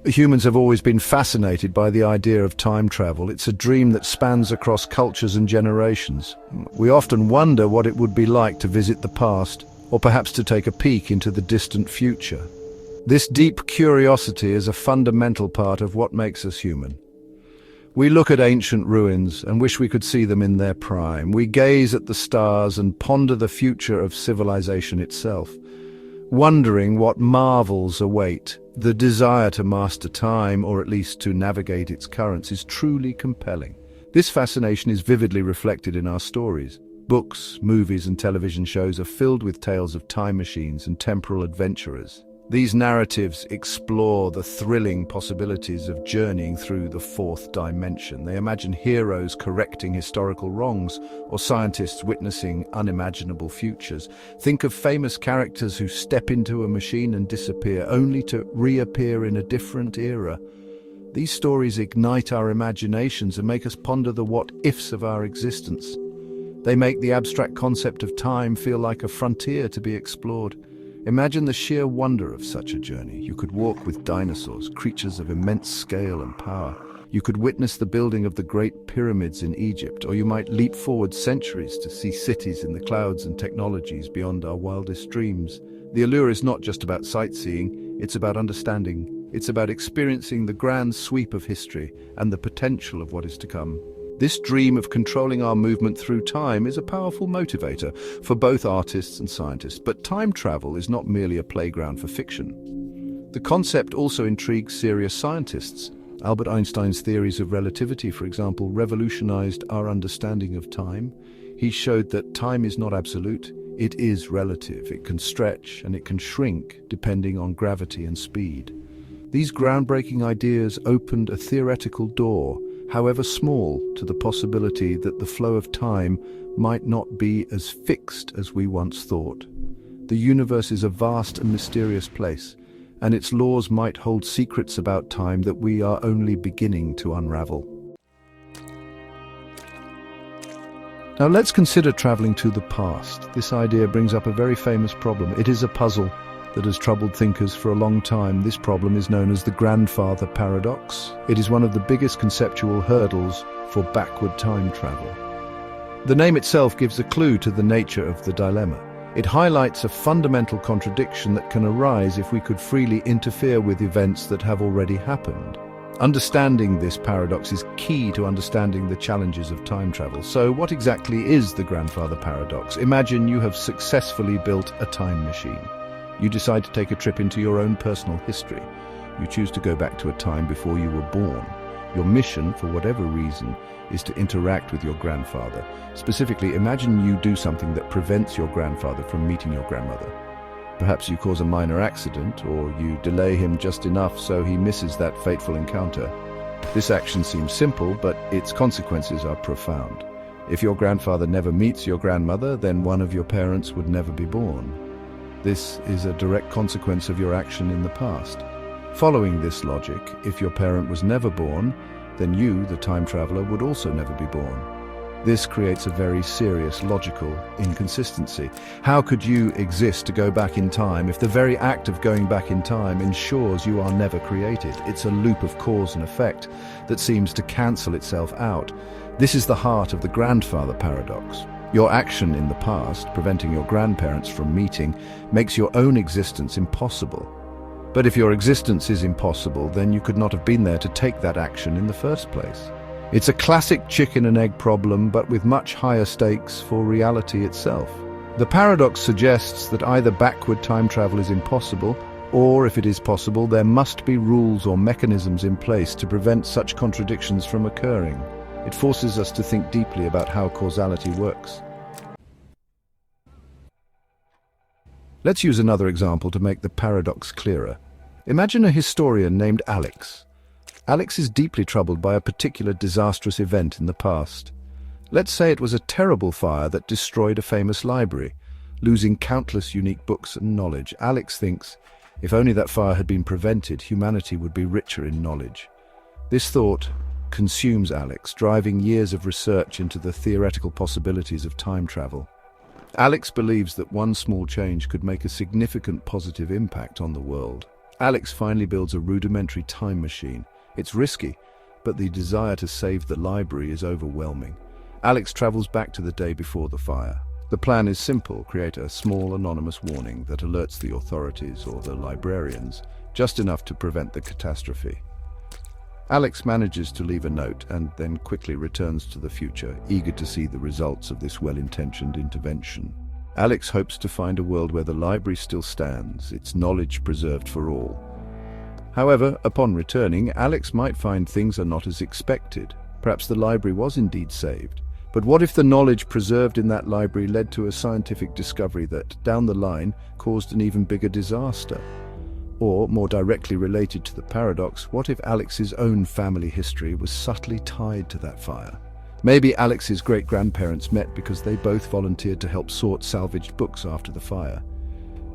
Humans have always been fascinated by the idea of time travel. It's a dream that spans across cultures and generations. We often wonder what it would be like to visit the past, or perhaps to take a peek into the distant future. This deep curiosity is a fundamental part of what makes us human. We look at ancient ruins and wish we could see them in their prime. We gaze at the stars and ponder the future of civilization itself, wondering what marvels await. The desire to master time, or at least to navigate its currents, is truly compelling. This fascination is vividly reflected in our stories. Books, movies, and television shows are filled with tales of time machines and temporal adventurers. These narratives explore the thrilling possibilities of journeying through the fourth dimension. They imagine heroes correcting historical wrongs, or scientists witnessing unimaginable futures. Think of famous characters who step into a machine and disappear, only to reappear in a different era. These stories ignite our imaginations and make us ponder the what-ifs of our existence. They make the abstract concept of time feel like a frontier to be explored. Imagine the sheer wonder of such a journey. You could walk with dinosaurs, creatures of immense scale and power. You could witness the building of the Great Pyramids in Egypt, or you might leap forward centuries to see cities in the clouds and technologies beyond our wildest dreams. The allure is not just about sightseeing, it's about understanding. It's about experiencing the grand sweep of history and the potential of what is to come. This dream of controlling our movement through time is a powerful motivator for both artists and scientists, but time travel is not merely a playground for fiction. The concept also intrigues serious scientists. Albert Einstein's theories of relativity, for example, revolutionized our understanding of time. He showed that time is not absolute, it is relative. It can stretch and it can shrink depending on gravity and speed. These groundbreaking ideas opened a theoretical door, however small, to the possibility that the flow of time might not be as fixed as we once thought. The universe is a vast and mysterious place, and its laws might hold secrets about time that we are only beginning to unravel. Now let's consider traveling to the past. This idea brings up a very famous problem. It is a puzzle that has troubled thinkers for a long time. This problem is known as the grandfather paradox. It is one of the biggest conceptual hurdles for backward time travel. The name itself gives a clue to the nature of the dilemma. It highlights a fundamental contradiction that can arise if we could freely interfere with events that have already happened. Understanding this paradox is key to understanding the challenges of time travel. So what exactly is the grandfather paradox? Imagine you have successfully built a time machine. You decide to take a trip into your own personal history. You choose to go back to a time before you were born. Your mission, for whatever reason, is to interact with your grandfather. Specifically, imagine you do something that prevents your grandfather from meeting your grandmother. Perhaps you cause a minor accident, or you delay him just enough so he misses that fateful encounter. This action seems simple, but its consequences are profound. If your grandfather never meets your grandmother, then one of your parents would never be born. This is a direct consequence of your action in the past. Following this logic, if your parent was never born, then you, the time traveler, would also never be born. This creates a very serious logical inconsistency. How could you exist to go back in time if the very act of going back in time ensures you are never created? It's a loop of cause and effect that seems to cancel itself out. This is the heart of the grandfather paradox. Your action in the past, preventing your grandparents from meeting, makes your own existence impossible. But if your existence is impossible, then you could not have been there to take that action in the first place. It's a classic chicken and egg problem, but with much higher stakes for reality itself. The paradox suggests that either backward time travel is impossible, or if it is possible, there must be rules or mechanisms in place to prevent such contradictions from occurring. It forces us to think deeply about how causality works. Let's use another example to make the paradox clearer. Imagine a historian named Alex. Alex is deeply troubled by a particular disastrous event in the past. Let's say it was a terrible fire that destroyed a famous library, losing countless unique books and knowledge. Alex thinks, if only that fire had been prevented, humanity would be richer in knowledge. This thought consumes Alex, driving years of research into the theoretical possibilities of time travel. Alex believes that one small change could make a significant positive impact on the world. Alex finally builds a rudimentary time machine. It's risky, but the desire to save the library is overwhelming. Alex travels back to the day before the fire. The plan is simple: create a small anonymous warning that alerts the authorities or the librarians, just enough to prevent the catastrophe. Alex manages to leave a note and then quickly returns to the future, eager to see the results of this well-intentioned intervention. Alex hopes to find a world where the library still stands, its knowledge preserved for all. However, upon returning, Alex might find things are not as expected. Perhaps the library was indeed saved. But what if the knowledge preserved in that library led to a scientific discovery that, down the line, caused an even bigger disaster? Or, more directly related to the paradox, what if Alex's own family history was subtly tied to that fire? Maybe Alex's great-grandparents met because they both volunteered to help sort salvaged books after the fire.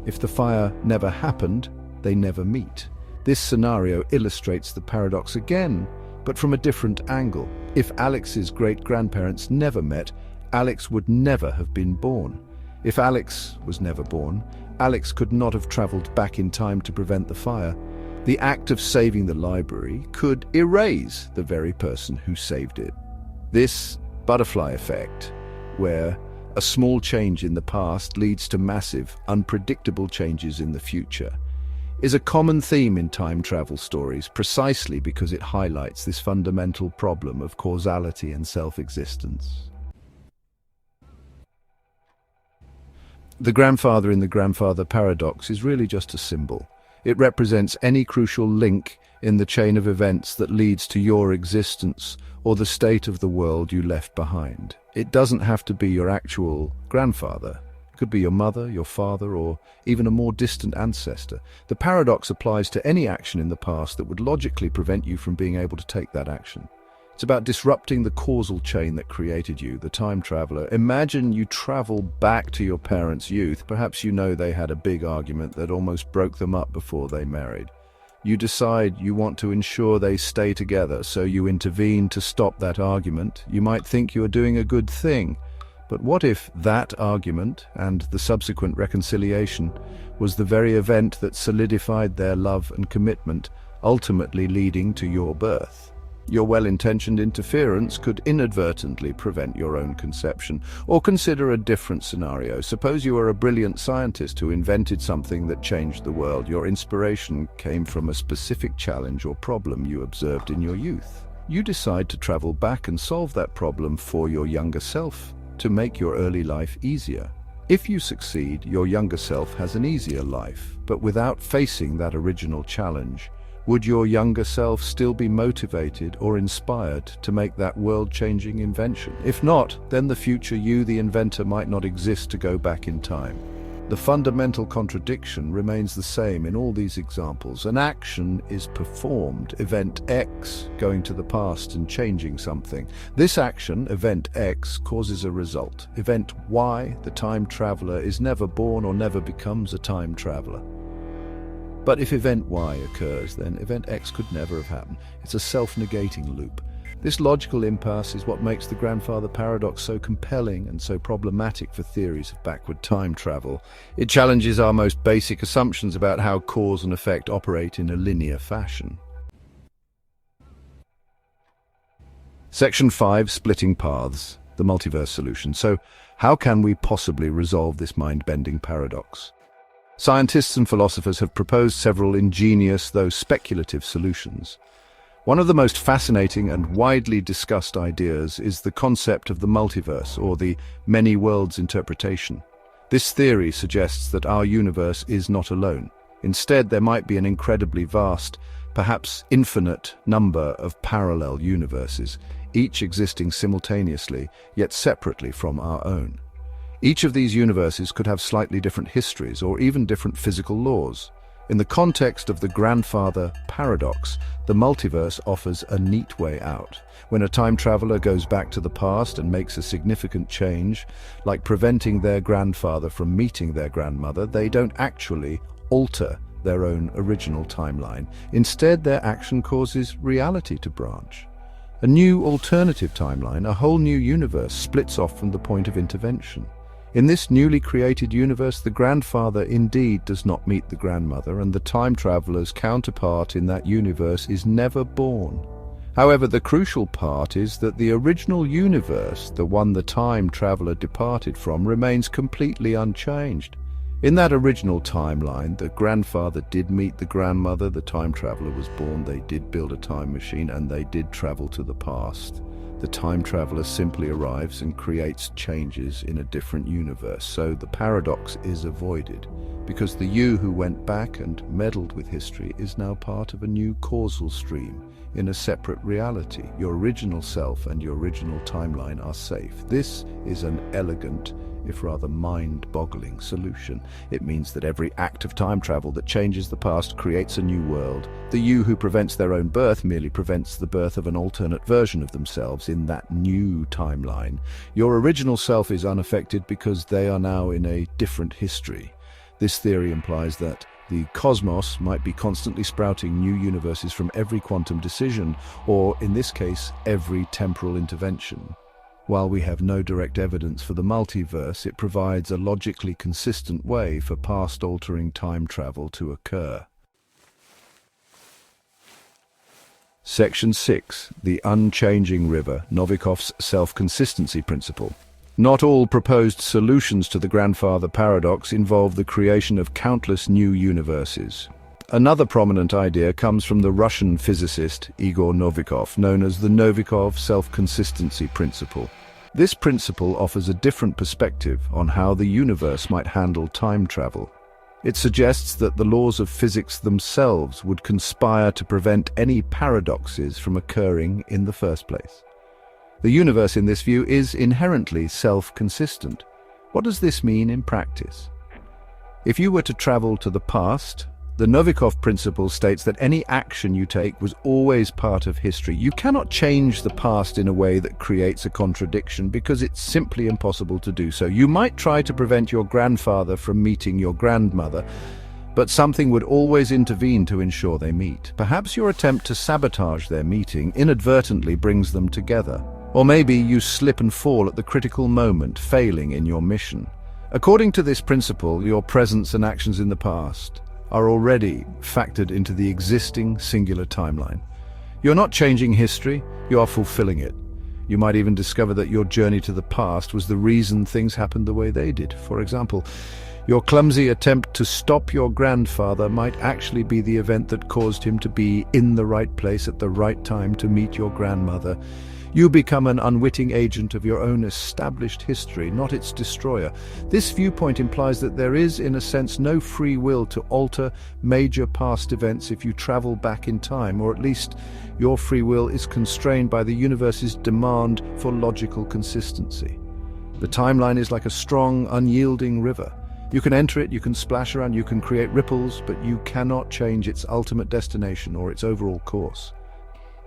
If the fire never happened, they never meet. This scenario illustrates the paradox again, but from a different angle. If Alex's great-grandparents never met, Alex would never have been born. If Alex was never born, Alex could not have traveled back in time to prevent the fire. The act of saving the library could erase the very person who saved it. This butterfly effect, where a small change in the past leads to massive, unpredictable changes in the future, is a common theme in time travel stories precisely because it highlights this fundamental problem of causality and self-existence. The grandfather in the grandfather paradox is really just a symbol. It represents any crucial link in the chain of events that leads to your existence or the state of the world you left behind. It doesn't have to be your actual grandfather. It could be your mother, your father, or even a more distant ancestor. The paradox applies to any action in the past that would logically prevent you from being able to take that action. It's about disrupting the causal chain that created you, the time traveler. Imagine you travel back to your parents' youth. Perhaps you know they had a big argument that almost broke them up before they married. You decide you want to ensure they stay together, so you intervene to stop that argument. You might think you are doing a good thing, but what if that argument and the subsequent reconciliation was the very event that solidified their love and commitment, ultimately leading to your birth? Your well-intentioned interference could inadvertently prevent your own conception. Or consider a different scenario. Suppose you are a brilliant scientist who invented something that changed the world. Your inspiration came from a specific challenge or problem you observed in your youth. You decide to travel back and solve that problem for your younger self, to make your early life easier. If you succeed, your younger self has an easier life, but without facing that original challenge. Would your younger self still be motivated or inspired to make that world-changing invention? If not, then the future you, the inventor, might not exist to go back in time. The fundamental contradiction remains the same in all these examples. An action is performed, event X, going to the past and changing something. This action, event X, causes a result. Event Y, the time traveler, is never born or never becomes a time traveler. But if event Y occurs, then event X could never have happened. It's a self-negating loop. This logical impasse is what makes the grandfather paradox so compelling and so problematic for theories of backward time travel. It challenges our most basic assumptions about how cause and effect operate in a linear fashion. Section 5, Splitting Paths, the multiverse solution. So, how can we possibly resolve this mind-bending paradox? Scientists and philosophers have proposed several ingenious, though speculative, solutions. One of the most fascinating and widely discussed ideas is the concept of the multiverse, or the many worlds interpretation. This theory suggests that our universe is not alone. Instead, there might be an incredibly vast, perhaps infinite, number of parallel universes, each existing simultaneously, yet separately from our own. Each of these universes could have slightly different histories or even different physical laws. In the context of the grandfather paradox, the multiverse offers a neat way out. When a time traveler goes back to the past and makes a significant change, like preventing their grandfather from meeting their grandmother, they don't actually alter their own original timeline. Instead, their action causes reality to branch. A new alternative timeline, a whole new universe, splits off from the point of intervention. In this newly created universe, the grandfather indeed does not meet the grandmother, and the time traveler's counterpart in that universe is never born. However, the crucial part is that the original universe, the one the time traveler departed from, remains completely unchanged. In that original timeline, the grandfather did meet the grandmother, the time traveler was born, they did build a time machine, and they did travel to the past. The time traveler simply arrives and creates changes in a different universe, so the paradox is avoided, because the you who went back and meddled with history is now part of a new causal stream in a separate reality. Your original self and your original timeline are safe. This is an elegant, if rather mind-boggling solution. It means that every act of time travel that changes the past creates a new world. The you who prevents their own birth merely prevents the birth of an alternate version of themselves in that new timeline. Your original self is unaffected because they are now in a different history. This theory implies that the cosmos might be constantly sprouting new universes from every quantum decision, or in this case, every temporal intervention. While we have no direct evidence for the multiverse, it provides a logically consistent way for past-altering time travel to occur. Section 6. The Unchanging River, Novikov's Self-Consistency Principle. Not all proposed solutions to the grandfather paradox involve the creation of countless new universes. Another prominent idea comes from the Russian physicist Igor Novikov, known as the Novikov self-consistency principle. This principle offers a different perspective on how the universe might handle time travel. It suggests that the laws of physics themselves would conspire to prevent any paradoxes from occurring in the first place. The universe, in this view, is inherently self-consistent. What does this mean in practice? If you were to travel to the past, the Novikov principle states that any action you take was always part of history. You cannot change the past in a way that creates a contradiction because it's simply impossible to do so. You might try to prevent your grandfather from meeting your grandmother, but something would always intervene to ensure they meet. Perhaps your attempt to sabotage their meeting inadvertently brings them together. Or maybe you slip and fall at the critical moment, failing in your mission. According to this principle, your presence and actions in the past are already factored into the existing singular timeline. You're not changing history, you are fulfilling it. You might even discover that your journey to the past was the reason things happened the way they did. For example, your clumsy attempt to stop your grandfather might actually be the event that caused him to be in the right place at the right time to meet your grandmother. You become an unwitting agent of your own established history, not its destroyer. This viewpoint implies that there is, in a sense, no free will to alter major past events if you travel back in time, or at least your free will is constrained by the universe's demand for logical consistency. The timeline is like a strong, unyielding river. You can enter it, you can splash around, you can create ripples, but you cannot change its ultimate destination or its overall course.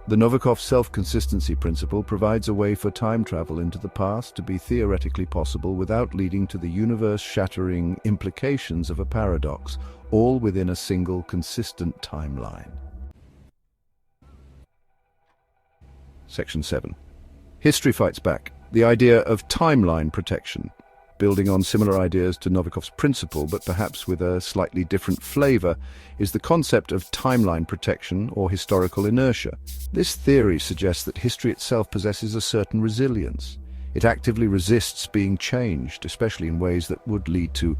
The Novikov self-consistency principle provides a way for time travel into the past to be theoretically possible without leading to the universe-shattering implications of a paradox, all within a single consistent timeline. Section 7. History fights back. The idea of timeline protection. Building on similar ideas to Novikov's principle, but perhaps with a slightly different flavor, is the concept of timeline protection or historical inertia. This theory suggests that history itself possesses a certain resilience. It actively resists being changed, especially in ways that would lead to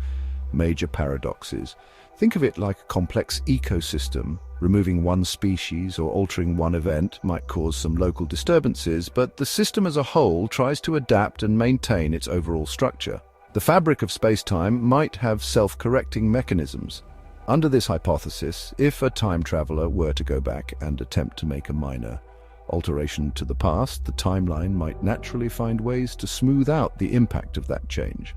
major paradoxes. Think of it like a complex ecosystem. Removing one species or altering one event might cause some local disturbances, but the system as a whole tries to adapt and maintain its overall structure. The fabric of space-time might have self-correcting mechanisms. Under this hypothesis, if a time traveler were to go back and attempt to make a minor alteration to the past, the timeline might naturally find ways to smooth out the impact of that change.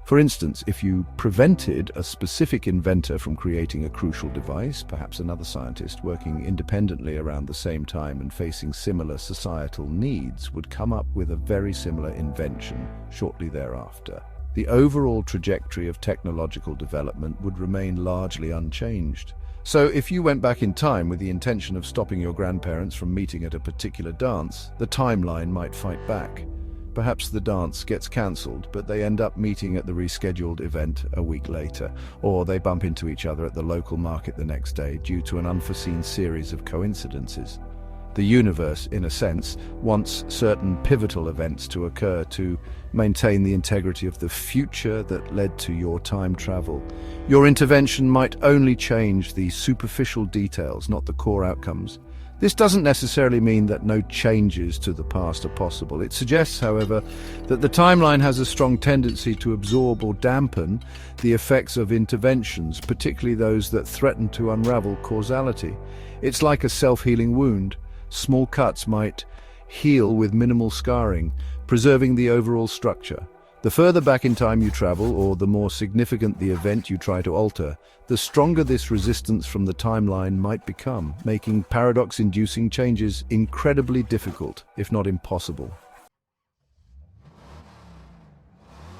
For instance, if you prevented a specific inventor from creating a crucial device, perhaps another scientist working independently around the same time and facing similar societal needs would come up with a very similar invention shortly thereafter. The overall trajectory of technological development would remain largely unchanged. So if you went back in time with the intention of stopping your grandparents from meeting at a particular dance, the timeline might fight back. Perhaps the dance gets cancelled, but they end up meeting at the rescheduled event a week later, or they bump into each other at the local market the next day due to an unforeseen series of coincidences. The universe, in a sense, wants certain pivotal events to occur to maintain the integrity of the future that led to your time travel. Your intervention might only change the superficial details, not the core outcomes. This doesn't necessarily mean that no changes to the past are possible. It suggests, however, that the timeline has a strong tendency to absorb or dampen the effects of interventions, particularly those that threaten to unravel causality. It's like a self-healing wound. Small cuts might heal with minimal scarring, preserving the overall structure. The further back in time you travel, or the more significant the event you try to alter, the stronger this resistance from the timeline might become, making paradox-inducing changes incredibly difficult, if not impossible.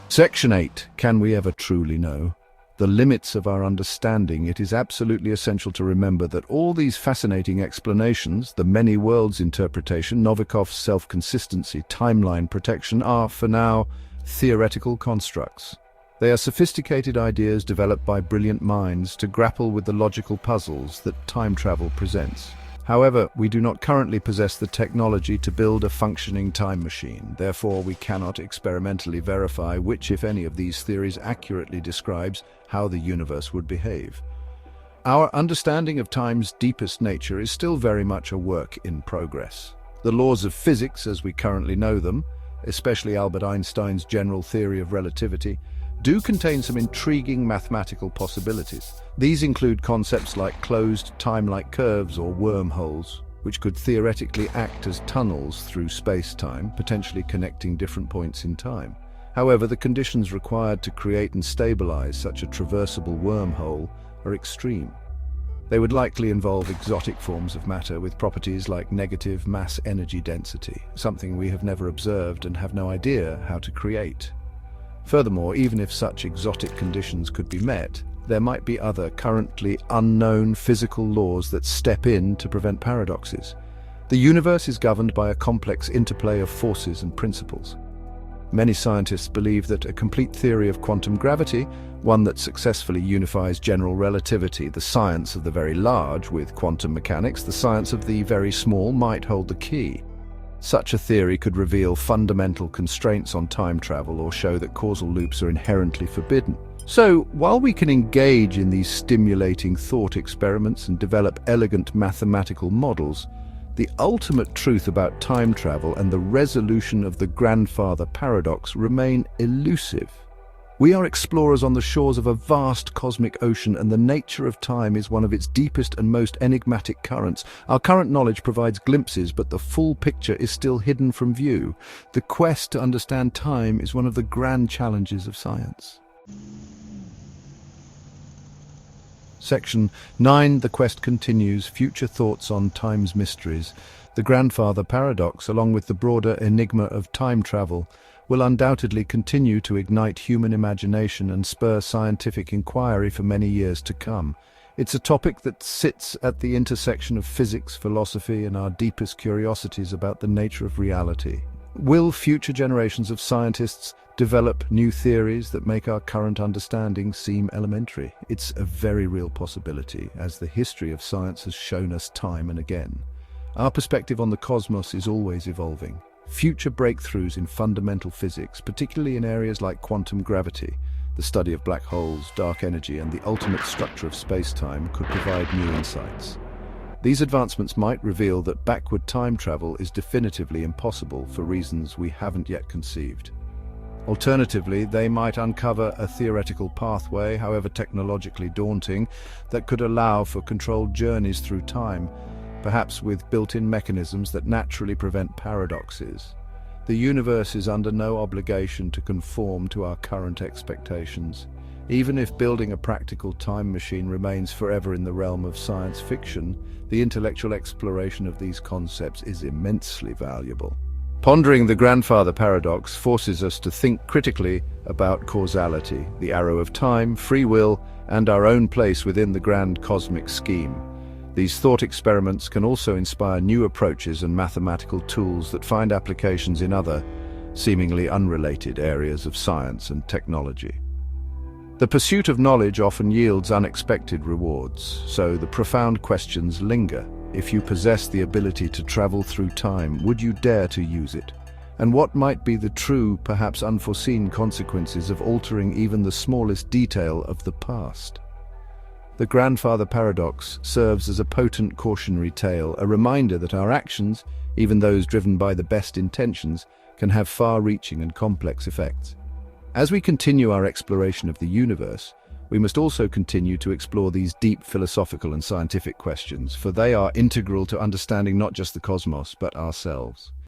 Section 8. Can we ever truly know? The limits of our understanding. It is absolutely essential to remember that all these fascinating explanations, the many worlds interpretation, Novikov's self-consistency, timeline protection, are, for now, theoretical constructs. They are sophisticated ideas developed by brilliant minds to grapple with the logical puzzles that time travel presents. However, we do not currently possess the technology to build a functioning time machine. Therefore, we cannot experimentally verify which, if any, of these theories accurately describes how the universe would behave. Our understanding of time's deepest nature is still very much a work in progress. The laws of physics, as we currently know them, especially Albert Einstein's general theory of relativity, do contain some intriguing mathematical possibilities. These include concepts like closed time-like curves or wormholes, which could theoretically act as tunnels through space-time, potentially connecting different points in time. However, the conditions required to create and stabilize such a traversable wormhole are extreme. They would likely involve exotic forms of matter with properties like negative mass energy density, something we have never observed and have no idea how to create. Furthermore, even if such exotic conditions could be met, there might be other currently unknown physical laws that step in to prevent paradoxes. The universe is governed by a complex interplay of forces and principles. Many scientists believe that a complete theory of quantum gravity, one that successfully unifies general relativity, the science of the very large, with quantum mechanics, the science of the very small, might hold the key. Such a theory could reveal fundamental constraints on time travel or show that causal loops are inherently forbidden. So, while we can engage in these stimulating thought experiments and develop elegant mathematical models, the ultimate truth about time travel and the resolution of the grandfather paradox remain elusive. We are explorers on the shores of a vast cosmic ocean, and the nature of time is one of its deepest and most enigmatic currents. Our current knowledge provides glimpses, but the full picture is still hidden from view. The quest to understand time is one of the grand challenges of science. Section 9. The quest continues. Future thoughts on time's mysteries. The grandfather paradox, along with the broader enigma of time travel, will undoubtedly continue to ignite human imagination and spur scientific inquiry for many years to come. It's a topic that sits at the intersection of physics, philosophy, and our deepest curiosities about the nature of reality. Will future generations of scientists develop new theories that make our current understanding seem elementary? It's a very real possibility, as the history of science has shown us time and again. Our perspective on the cosmos is always evolving. Future breakthroughs in fundamental physics, particularly in areas like quantum gravity, the study of black holes, dark energy, and the ultimate structure of space-time, could provide new insights. These advancements might reveal that backward time travel is definitively impossible for reasons we haven't yet conceived. Alternatively, they might uncover a theoretical pathway, however technologically daunting, that could allow for controlled journeys through time, perhaps with built-in mechanisms that naturally prevent paradoxes. The universe is under no obligation to conform to our current expectations. Even if building a practical time machine remains forever in the realm of science fiction, the intellectual exploration of these concepts is immensely valuable. Pondering the grandfather paradox forces us to think critically about causality, the arrow of time, free will, and our own place within the grand cosmic scheme. These thought experiments can also inspire new approaches and mathematical tools that find applications in other, seemingly unrelated areas of science and technology. The pursuit of knowledge often yields unexpected rewards, so the profound questions linger. If you possess the ability to travel through time, would you dare to use it? And what might be the true, perhaps unforeseen consequences of altering even the smallest detail of the past? The grandfather paradox serves as a potent cautionary tale, a reminder that our actions, even those driven by the best intentions, can have far-reaching and complex effects. As we continue our exploration of the universe, we must also continue to explore these deep philosophical and scientific questions, for they are integral to understanding not just the cosmos, but ourselves.